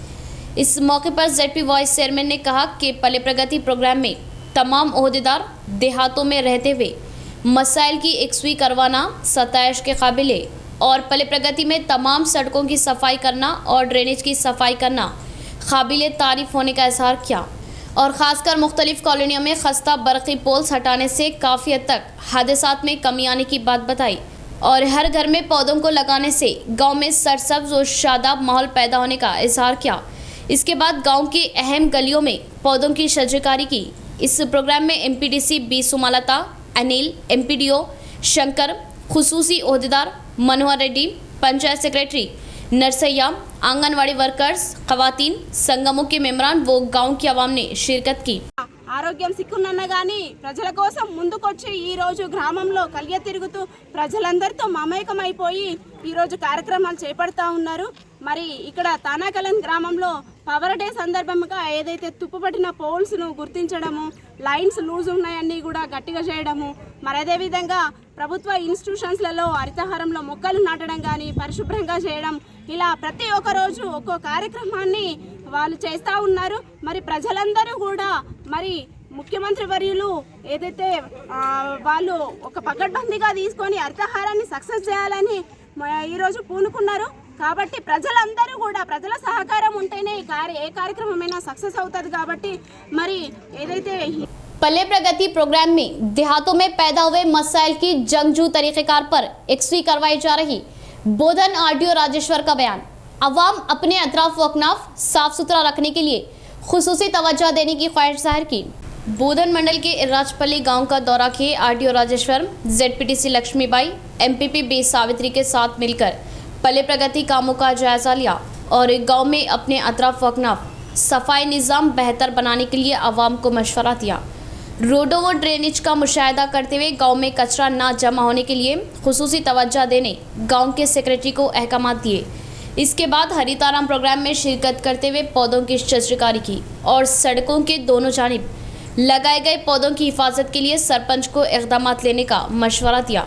S1: इस मौके पर जेडपी वाइस चेयरमैन ने कहा कि पल्ले प्रगति प्रोग्राम में तमाम ओहदेदार देहातों में रहते हुए मसाइल की एकसुई करवाना सताइश के काबिल है और पल्ले प्रगति में तमाम सड़कों की सफाई करना और ड्रेनेज की सफाई करना काबिल तारीफ होने का इजहार किया और ख़ासकर मुख्तलिफ कॉलोनियों में खस्ता बरक़ी पोल्स हटाने से काफ़ी हद तक हादसात में कमी आने की बात बताई और हर घर में पौधों को लगाने से गांव में सरसब्ज और शादाब माहौल पैदा होने का इजहार किया। इसके बाद गांव की अहम गलियों में पौधों की शजरकारी की। इस प्रोग्राम में एमपीडीसी बी सुमालता, अनिल, एमपीडीओ शंकर, खुसूसी ओहदेदार मनोहर रेड्डी, पंचायत सेक्रेटरी नरसैया, आंगनवाड़ी वर्कर्स, खवातीन, संगमों के मेम्बरान व गांव की आवाम ने शिरकत की।
S11: ఆరోగ్యం సిక్కునన్నా కానీ ప్రజల కోసం ముందుకొచ్చి ఈరోజు గ్రామంలో కలియ తిరుగుతూ ప్రజలందరితో మమేకమైపోయి ఈరోజు కార్యక్రమాలు చేపడతా ఉన్నారు. మరి ఇక్కడ తానాకలన్ గ్రామంలో పవర్ డే సందర్భంగా ఏదైతే తుప్పుపట్టిన పోల్స్ను గుర్తించడము, లైన్స్ లూజ్ ఉన్నాయన్నీ కూడా గట్టిగా చేయడము, మరి అదేవిధంగా ప్రభుత్వ ఇన్స్టిట్యూషన్స్లలో హరితహారంలో మొక్కలు నాటడం కానీ పరిశుభ్రంగా చేయడం, ఇలా ప్రతి ఒక్క రోజు ఒక్కో కార్యక్రమాన్ని వాళ్ళు చేస్తూ ఉన్నారు. మరి ప్రజలందరూ కూడా మరి ముఖ్యమంత్రి వర్యులు ఏదైతే వాళ్ళు ఒక పకడ్బందీగా తీసుకొని హరితహారాన్ని సక్సెస్ చేయాలని ఈరోజు పూనుకున్నారు. కాబట్టి ప్రజలందరూ కూడా ప్రజల సహకారం ఉంటేనే ఏ కార్యక్రమమైనా సక్సెస్ అవుతుంది. కాబట్టి మరి ఏదైతే
S1: पल्ले प्रगति प्रोग्राम में देहातों में पैदा हुए मसाइल की जंगजू तरीक़ेकार पर एक्सवी करवाई जा रही बोधन आरडीओ राजेश्वर का बयान। अवाम अपने अतराफ व अकनाफ साफ सुथरा रखने के लिए खुसूसी तवज्जो देने की ख्वाहिश जाहिर की। बोधन मंडल के राजपल्ली गांव का दौरा किए RDO Rajeshwar, ZPTC Lakshmibai, MPP B Savitri के साथ मिलकर पल्ले प्रगति कामों का जायजा लिया और गांव में अपने अतराफ व अकनाफ सफाई निज़ाम बेहतर बनाने के लिए अवाम को मशवरा दिया। रोडों व ड्रेनेज का मुशाहिदा करते हुए गांव में कचरा ना जमा होने के लिए खुसूसी तवज्जो देने गांव के सेक्रेटरी को अहकामात दिए। इसके बाद हरिताराम प्रोग्राम में शिरकत करते हुए पौधों की चित्रकारी की और सड़कों के दोनों जानिब लगाए गए पौधों की हिफाजत के लिए सरपंच को इक़दामात लेने का मशवरा दिया।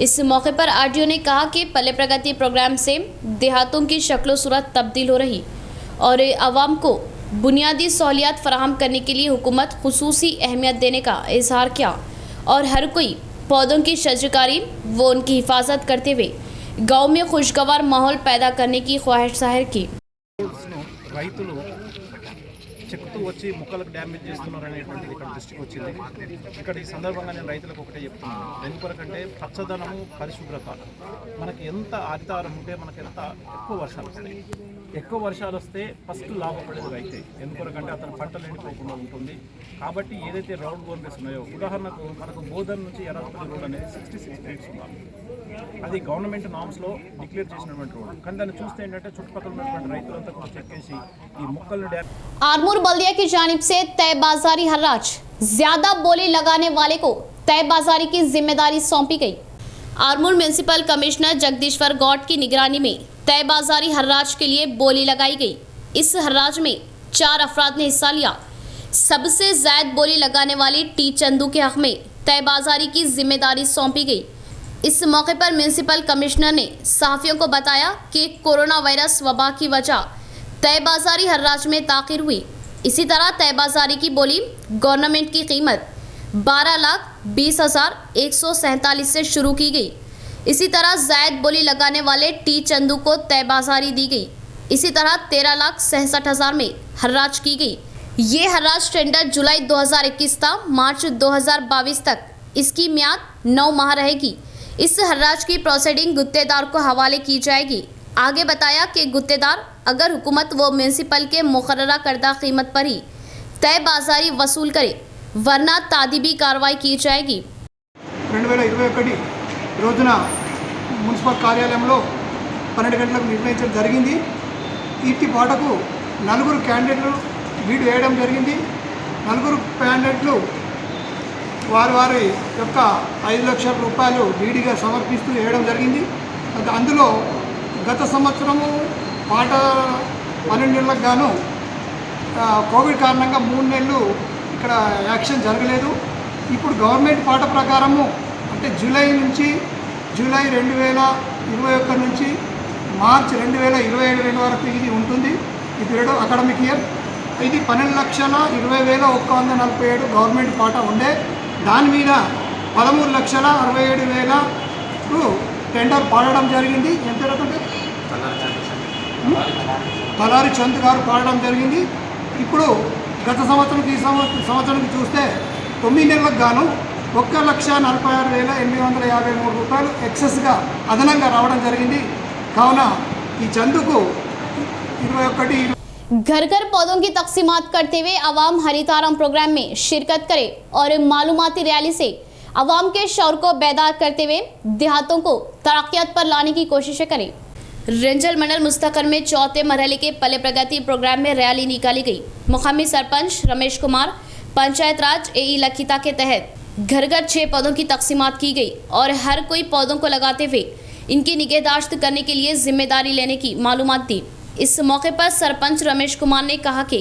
S1: इस मौके पर आरडीओ ने कहा कि पल्ले प्रगति प्रोग्राम से देहातों की शक्लो सूरत तब्दील हो रही और आवाम को बुनियादी सहूलियात फराहम करने के लिए हुकूमत खुसूसी अहमियत देने का इजहार किया और हर कोई पौधों की शजरकारी व उनकी हिफाजत करते हुए गांव में खुशगवार माहौल पैदा करने की ख्वाहिश जाहिर की।
S12: రైతులు చెక్కుతూ వచ్చి మొక్కలకు డ్యామేజ్ చేస్తున్నారు అనేటువంటిది ఇక్కడ దృష్టికి వచ్చింది. ఇక్కడ ఈ సందర్భంగా నేను రైతులకు ఒకటే చెప్తున్నాను, ఎందుకొరకంటే పచ్చదనము, పరిశుభ్రత, మనకి ఎంత హరితహారం ఉంటే మనకి ఎంత ఎక్కువ వర్షాలు వస్తాయి. ఎక్కువ వర్షాలు వస్తే ఫస్ట్ లాభపడేది రైతే, ఎందుకొరకంటే అతను పంటలు ఎండిపోకుండా ఉంటుంది. కాబట్టి ఏదైతే రౌండ్ బౌండరీస్ ఉన్నాయో, ఉదాహరణకు మనకు బోధన్ నుంచి ఎర్రపల్లి రోడ్ అనేది 66 ఫీట్స్ ఉండాలి. అది గవర్నమెంట్ నామ్స్లో డిక్లేర్ చేసినటువంటి రోడ్. కానీ దాన్ని చూస్తే ఏంటంటే చుట్టుపక్కల ఉన్నటువంటి రైతులంతా కూడా చెక్కేసి ఈ మొక్కలను
S1: आरमूर बल्दिया की जानिब से तय बाजारी हर्राज, ज्यादा बोली लगाने वाले को तय बाजारी की जिम्मेदारी सौंपी गई। आरमूर म्यूनिसिपल कमिश्नर जगदीश्वर गौड़ की निगरानी में तय बाजारी हर्राज के लिए बोली लगाई गई। इस हर्राज में 4 अफराद ने हिस्सा लिया। सबसे ज्यादा बोली लगाने वाली टी चंदू के हक में तय बाजारी की जिम्मेदारी सौंपी गई। इस मौके पर म्यूनिसिपल कमिश्नर ने सहाफियों को बताया कि कोरोना वायरस वबा की वजह तय बाजारी हर्राज में ताखिर हुई। इसी तरह तय बाजारी की बोली गवर्नमेंट की कीमत 12,20,147 से शुरू की गई। इसी तरह जायद बोली लगाने वाले टी चंदू को तय बाजारी दी गई। इसी तरह 13,67,000 में हर्राज की गई। ये हर्राज टेंडर जुलाई 2021 था, मार्च 2022 तक इसकी म्याद 9 माह रहेगी। इस हर्राज की प्रोसीडिंग गुत्तेदार को हवाले की जाएगी। आगे बताया कि गुत्तेदार अगर हुकूमत व म्यूनिसिपल के मुकर्ररा करदा कीमत पर ही तय बाजारी वसूल करे, वरना तादीबी कार्रवाई की जाएगी।
S13: 2021 రోజున మున్సిపల్ కార్యాలయంలో 12 గంటలకు నిర్ణయించడం జరిగింది. వీటి పాటకు 4 క్యాండిడేట్లు బీడ్ వేయడం జరిగింది. 4 క్యాండిడేట్లు వారి యొక్క 5 లక్షల రూపాయలు బీడీగా సమర్పిస్తూ వేయడం జరిగింది. అందులో గత సంవత్సరము పాట 12 నెలలకు గాను కోవిడ్ కారణంగా 3 నెలలు ఇక్కడ యాక్షన్ జరగలేదు. ఇప్పుడు గవర్నమెంట్ పాట ప్రకారము అంటే జూలై 2021 నుంచి మార్చ్ 2027 వరకు ఇది ఉంటుంది. ఈ పీరియడ్ అకాడమిక్ ఇయర్. ఇది 12,20,147 గవర్నమెంట్ పాట ఉండే, దాని మీద 13,67,000కు టెండర్ పాడడం జరిగింది. ఎంత రకంటే తలారి చంద్ గారు పాడడం జరిగింది. ఇప్పుడు గత సంవత్సరానికి ఈ సంవత్సరానికి చూస్తే 9 నెలలకు గాను 1,46,853 రూపాయలు ఎక్సెస్గా అదనంగా రావడం జరిగింది. కావున ఈ చందుకు 21
S1: घर घर पौधों की तकसीमात करते हुए अवाम हरिताराम प्रोग्राम में शिरकत करे और मालूमाती रैली से अवाम के शौर को बेदार करते हुए देहातों को तरक्यात पर लाने की कोशिशें करें। रंजल मंडल मुस्तकल में 4थे मरहले के पल्ले प्रगति प्रोग्राम में रैली निकाली गई। मुकामी सरपंच रमेश कुमार, पंचायत राज एई लखीता के तहत घर घर 6 पौधों की तकसीमात की गई और हर कोई पौधों को लगाते हुए इनकी निगहदाश्त करने के लिए जिम्मेदारी लेने की मालूमात दी। इस मौके पर सरपंच रमेश कुमार ने कहा कि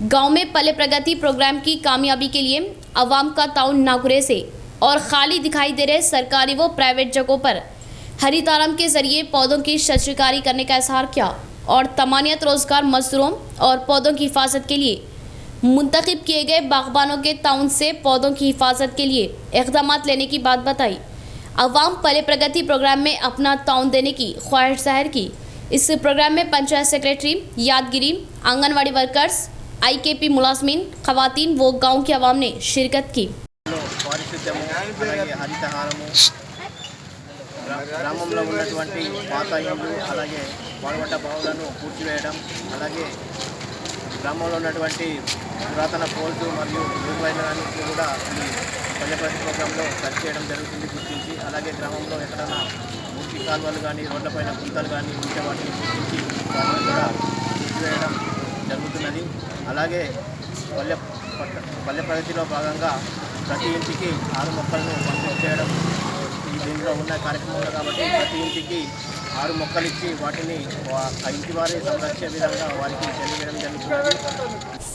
S1: गांव में पल्ले प्रगति प्रोग्राम की कामयाबी के लिए आवाम का ताउन ना गुरेजे और खाली दिखाई दे रहे सरकारी व प्राइवेट जगहों पर हरितारम के जरिए पौधों की शजरकारी करने का इजहार किया और तमानियत रोजगार मजदूरों और पौधों की हिफाजत के लिए मुंतखब किए गए बागबानों के ताउन से पौधों की हिफाजत के लिए इक़दाम लेने की बात बताई। अवाम पल्ले प्रगति प्रोग्राम में अपना ताउन देने की ख्वाहिश जाहिर की। इस प्रोग्राम में पंचायत सेक्रेटरी, यादगिरी, आंगनवाड़ी वर्कर्स, IKP मुलाजमीन, खवातीन व गाँव के अवाम ने शिरकत की।
S14: గ్రామంలో ఉన్నటువంటి పాత ఇళ్ళు అలాగే వాడబడ్డ బావులను పూడ్చివేయడం, అలాగే గ్రామంలో ఉన్నటువంటి పురాతన పోల్స్ మరియు నిర్వహణానికి కూడా ఈ పల్లె ప్రగతి ప్రోగ్రాంలో ఖర్చు చేయడం జరుగుతుంది గుర్తించి. అలాగే గ్రామంలో ఎక్కడైనా మురికి కాలువలు కానీ రోడ్లపైన గుంతలు కానీ ఉంటే వాటిని గుర్తించి వాటిని కూడా పూడ్చివేయడం జరుగుతున్నది. అలాగే పల్లె ప్రగతిలో భాగంగా ప్రతి ఇంటికి 6 మొక్కలను పంపిణీ చేయడం దీనిలో ఉన్న కార్యక్రమంలో కాబట్టి ప్రతి ఇంటికి 6 మొక్కలు ఇచ్చి వాటిని ఆ ఇంటి వారి సంరక్షణ విధంగా వారికి తెలియజేయడం జరుగుతుంది।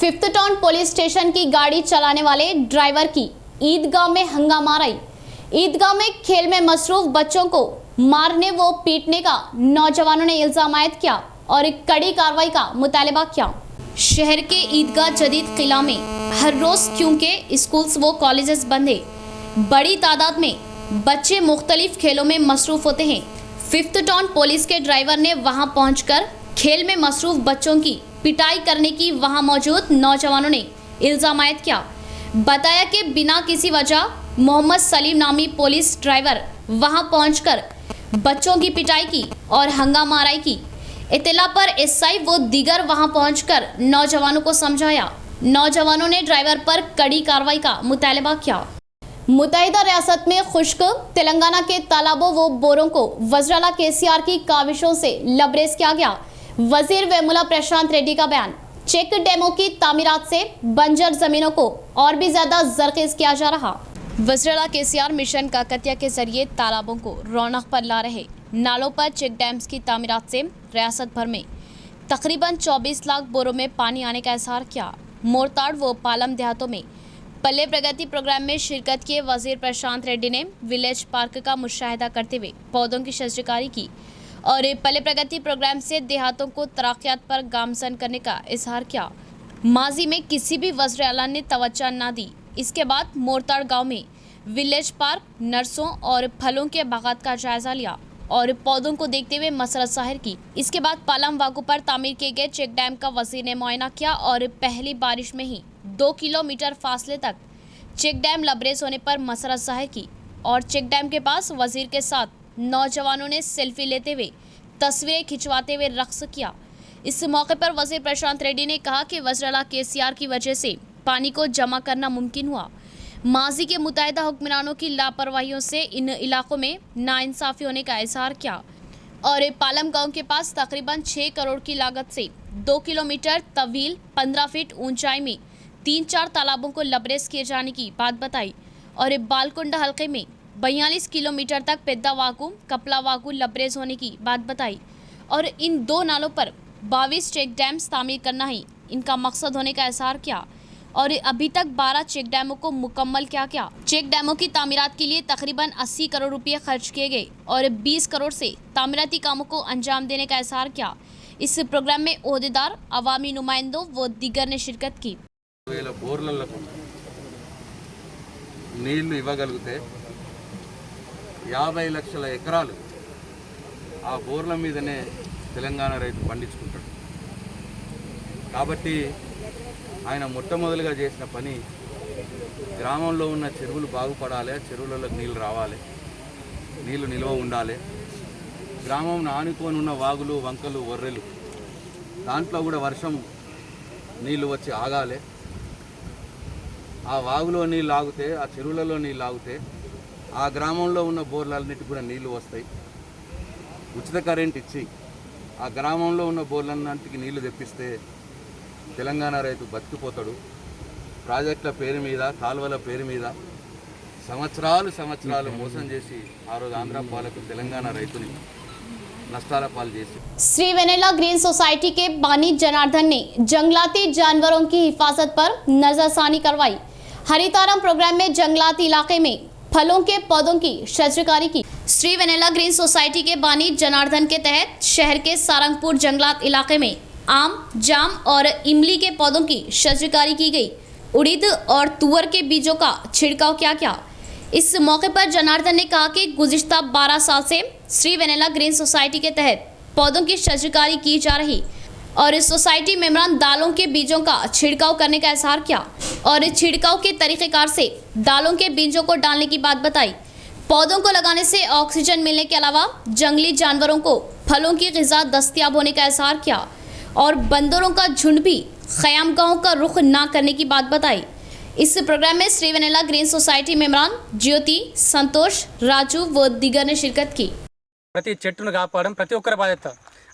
S1: 5th टाउन पुलिस स्टेशन की गाड़ी चलाने वाले ड्राइवर की ईदगाह में हंगामा आई। ईदगाह में खेल में मसरूफ बच्चों को मारने व पीटने का नौजवानों ने इल्जाम आयद किया और एक कड़ी कार्रवाई का मुतालबा किया। शहर के ईदगाह जदीद किला में हर रोज क्योंकि स्कूल्स व कॉलेजेस बंद है, बड़ी तादाद में बच्चे मुख्तलिफ खेलों में मसरूफ होते हैं। 5th टाउन पुलिस के ड्राइवर ने वहां पहुंचकर खेल में मसरूफ बच्चों की पिटाई करने की वहां मौजूद नौजवानों ने इल्जाम आयद किया। बताया कि बिना किसी वजह मोहम्मद सलीम नामी पुलिस ड्राइवर वहां पहुंचकर बच्चों की पिटाई की और हंगामा आराई की। इत्तला पर SI वो दीगर वहां पहुंचकर नौजवानों को समझाया। नौजवानों ने ड्राइवर पर कड़ी कार्रवाई का मुतालबा किया। मुत्तहिदा रियासत में खुश्क तेलंगाना के तालाबों व बोरों को वज़ीर-ए-आला KCR की काविशों से लबरेज किया गया। वजीर वेमुला प्रशांत रेड्डी का बयान। चेक डैमों की तामीरात से बंजर जमीनों को और भी ज्यादा जरखेज किया जा रहा। वज़ीर-ए-आला KCR मिशन काकतिया के जरिए तालाबों को रौनक पर ला रहे नालों पर चेक डैम्स की तामीरात से रियासत भर में तकरीबन 24 लाख बोरों में पानी आने का इजहार किया। मोरताड़ व पालम देहातों में पल्ले प्रगति प्रोग्राम में शिरकत किए वजीर प्रशांत रेड्डी ने विलेज पार्क का मुशाहिदा करते हुए पौधों की शजरकारी की और पल्ले प्रगति प्रोग्राम से देहातों को तरक्यात पर गामजन करने का इजहार किया। माजी में किसी भी वज़ीर-ए-आला ने तवज्जो न दी। इसके बाद मोरताड़ गांव में विलेज पार्क, नर्सों और फलों के बागात का जायजा लिया और पौधों को देखते हुए मसरत जाहिर की। इसके बाद पालम वाकू पर तामीर किए गए चेक डैम का वजीर ने मुआयना किया और पहली बारिश में ही 2 किलोमीटर फासले तक चेक डैम लबरेज होने पर मसरत जाहिर की और चेक डैम के पास वजीर के साथ नौजवानों ने सेल्फी लेते हुए तस्वीरें खिंचवाते हुए रक्स किया। इस मौके पर वजीर प्रशांत रेड्डी ने कहा कि वज़ीर-ए-आला KCR की वजह से पानी को जमा करना मुमकिन हुआ। माजी के मुत्तहिदा हुक्मरानों की लापरवाहियों से इन इलाकों में नाइंसाफ़ी होने का इजहार किया और पालम गांव के पास तकरीबन 6 करोड़ की लागत से 2 किलोमीटर तवील 15 फीट ऊंचाई में 3-4 तालाबों को लबरेज किए जाने की बात बताई और बालकुंडा हल्के में 42 किलोमीटर तक पेद्दा वाकू, कपला वाकू लबरेज होने की बात बताई और इन 2 नालों पर 22 चेक डैम्स तामीर करना ही इनका मकसद होने का इजहार किया और अभी तक 12 चेक डैमों को मुकम्मल किया गया। चेक डैमों की तामीरात के लिए तकरीबन 80 करोड़ रुपये खर्च किए गए और 20 करोड़ से तामीराती कामों को अंजाम देने का इजहार किया। इस प्रोग्राम में ओहदेदार, अवामी नुमाइंदों व दीगर ने शिरकत की।
S5: నీళ్లు ఇవ్వగలిగితే 50 లక్షల ఎకరాలు ఆ బోర్ల మీదనే తెలంగాణ రైతు పండించుకుంటాడు। కాబట్టి ఆయన మొట్టమొదలుగా చేసిన పని గ్రామంలో ఉన్న చెరువులు బాగుపడాలి, చెరువులలో నీళ్లు రావాలి, నీళ్లు నిల్వ ఉండాలి। గ్రామం ఆనుకొని ఉన్న వాగులు, వంకలు, వర్రెలు దాంట్లో కూడా వర్షం నీళ్లు వచ్చి ఆగాలి। ఆ వాగులో నీళ్ళు ఆగితే, ఆ చెరువులలో నీళ్ళు ఆగితే ఆ గ్రామంలో ఉన్న బోర్లన్నిటికి కూడా నీళ్లు వస్తాయి। ఉచిత కరెంట్ ఇచ్చి ఆ గ్రామంలో ఉన్న బోర్లన్నిటికి నీళ్లు తెప్పిస్తే తెలంగాణ రైతు బతికిపోతాడు। ప్రాజెక్టుల పేరు మీద కాలువల పేరు మీద సంవత్సరాలు మోసం చేసి ఆ రోజు ఆంధ్ర పాలకు తెలంగాణ రైతుని नष्टाला पाल जैसे।
S1: श्री वेनेला ग्रीन सोसाइटी के बानी जनार्दन ने जंगलाती जानवरों की हिफाजत पर नजरसानी करवाई। हरितारम प्रोग्राम में जंगलाती इलाके में फलों के पौधों की शजरकारी की। श्री वेनेला ग्रीन सोसाइटी के बानी जनार्दन के तहत शहर के सारंगपुर जंगलात इलाके में आम, जाम और इमली के पौधों की शजरकारी की गई। उड़ीद और तुअर के बीजों का छिड़काव किया गया। इस मौके पर जनार्दन ने कहा कि गुज़िश्ता 12 साल से श्री वेनेला ग्रीन सोसाइटी के तहत पौधों की शजरकारी की जा रही और इस सोसाइटी मेंबरान दालों के बीजों का छिड़काव करने का इजहार किया और इस छिड़काव के तरीक़ेकार से दालों के बीजों को डालने की बात बताई। पौधों को लगाने से ऑक्सीजन मिलने के अलावा जंगली जानवरों को फलों की ग़िज़ा दस्तयाब होने का इजहार किया और बंदरों का झुंड भी ख़यामगाहों का रुख ना करने की बात बताई। इस प्रोग्राम में श्री वेनेला ग्रीन सोसाइटी मेंबरान ज्योति, संतोष, राजू व दीगर ने शिरकत की।
S15: ప్రతి చెట్టును కాపాడడం ప్రతి ఒక్కరి బాధ్యత.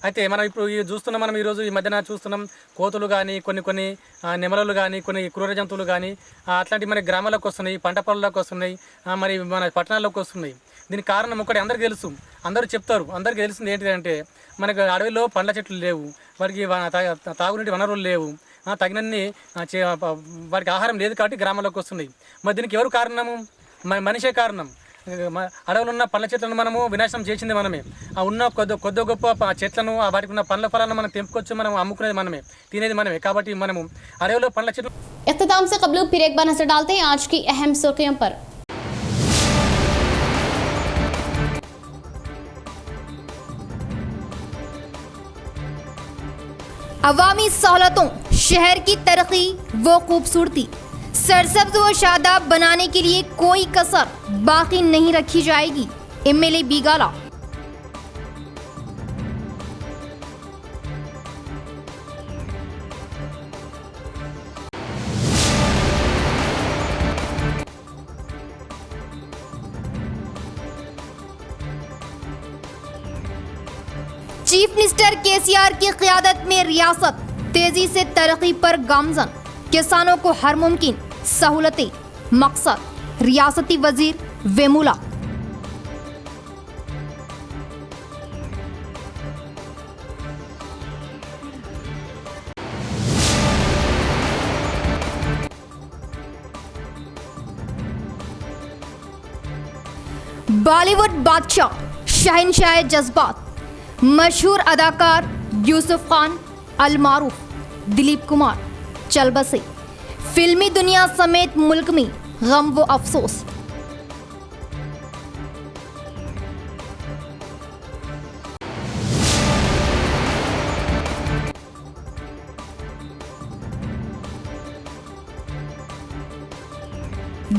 S15: అయితే మనం ఇప్పుడు చూస్తున్నాం, మనం ఈరోజు ఈ మధ్యన చూస్తున్నాం కోతులు కానీ కొన్ని నెమలలు కానీ కొన్ని క్రూర జంతువులు కానీ అట్లాంటివి మన గ్రామాలకు వస్తున్నాయి, పంట పొలాలకు వస్తున్నాయి, మరి మన పట్టణాల్లోకి వస్తున్నాయి. దీనికి కారణం ఒకటి అందరికీ తెలుసు, అందరూ చెప్తారు. అందరికీ తెలిసింది ఏంటిదంటే మనకు అడవిలో పండ్ల చెట్లు లేవు, వారికి తాగునీటి వనరులు లేవు, తగినన్ని వారికి ఆహారం లేదు కాబట్టి గ్రామాల్లోకి వస్తున్నాయి. మరి దీనికి ఎవరు కారణము? మనిషే కారణం. అడవులు ఉన్న పండ్ల చెట్లను మనము వినాశనం చేసింది మనమే. ఆ ఉన్న కొద్ది గొప్ప చెట్లను వాటికి ఉన్న పండ్ల ఫలాలను మనం తెంపుకొచ్చి మనం అమ్ముకునేది మనమే, తినేది మనమే. కాబట్టి మనము అడవిలో పండ్ల చెట్లు।
S1: इख्तिताम से कबल फिर एक बार नजर डालते हैं आज की अहम सुर्खियों पर।
S3: अवामी सहूलतों, शहर की तरक्की व खूबसूरती, सरसब्ज व शादाब बनाने के लिए कोई कसर बाकी नहीं रखी जाएगी। एमएलए बीगाला। चीफ मिनिस्टर केसीआर की क़यादत में रियासत तेजी से तरक्की पर गामजन। किसानों को हर मुमकिन सहूलतें, मकसद रियासती वजीर वेमुला। बॉलीवुड बादशाह, शहंशाह जज्बात, मशहूर अदाकार यूसुफ खान अलमारूफ, दिलीप कुमार चल बसे। फिल्मी दुनिया समेत मुल्क में गम व अफसोस।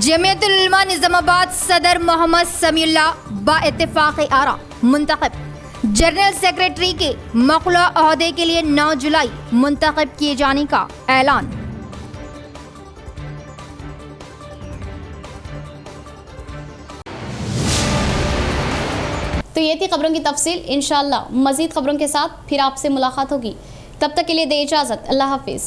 S3: जमीयतुल उलमा निजामाबाद सदर मोहम्मद समीउल्लाह बा-इत्तिफाक़ आरा मुंतखब। जनरल सेक्रेटरी के मखलूआ ओहदे के लिए 9 जुलाई मुंतखब किए जाने का ऐलान।
S1: तो ये थी खबरों की तफसील। इंशाअल्लाह मजीद खबरों के साथ फिर आपसे मुलाकात होगी। तब तक के लिए दे इजाज़त। अल्लाह हाफिज़।